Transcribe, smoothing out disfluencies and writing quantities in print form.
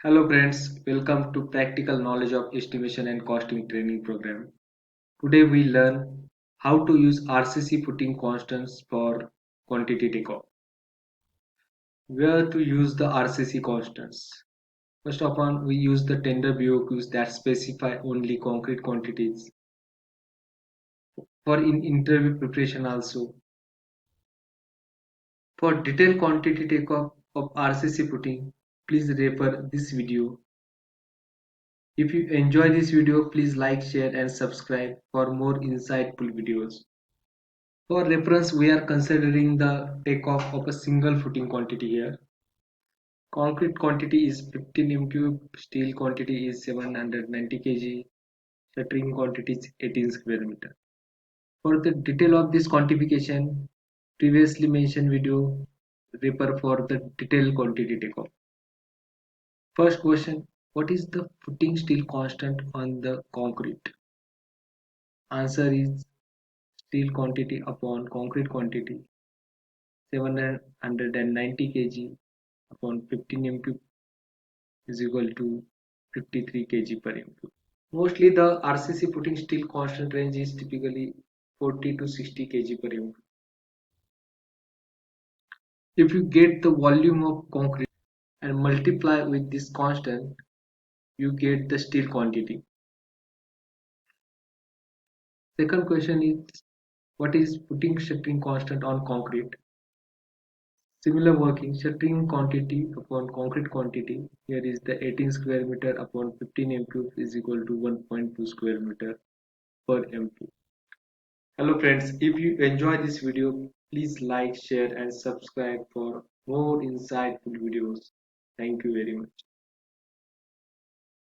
Hello friends, welcome to Practical Knowledge of Estimation and Costing Training Program. Today we learn how to use RCC footing constants for quantity takeoff. Where to use the RCC constants? First of all, we use the tender BOQs that specify only concrete quantities. For in interview preparation also. For detailed quantity takeoff of RCC footing, please refer this video. If you enjoy this video, please like, share and subscribe for more insightful videos. For reference, we are considering the takeoff of a single footing quantity here. Concrete quantity is 15 m3, steel quantity is 790 kg, shuttering quantity is 18 square meter. For the detail of this quantification, previously mentioned video, refer for the detailed quantity takeoff. First question, what is the footing steel constant on the concrete? Answer is steel quantity upon concrete quantity 790 kg upon 15 m3 is equal to 53 kg per m3. Mostly the RCC footing steel constant range is typically 40 to 60 kg per m3. If you get the volume of concrete and multiply with this constant, you get the steel quantity. Second question is, what is footing shuttering constant on concrete? Similar working, shuttering quantity upon concrete quantity. Here is the 18 square meter upon 15 m3 is equal to 1.2 square meter per m3. Hello friends, if you enjoy this video, please like, share and subscribe for more insightful videos. Thank you very much.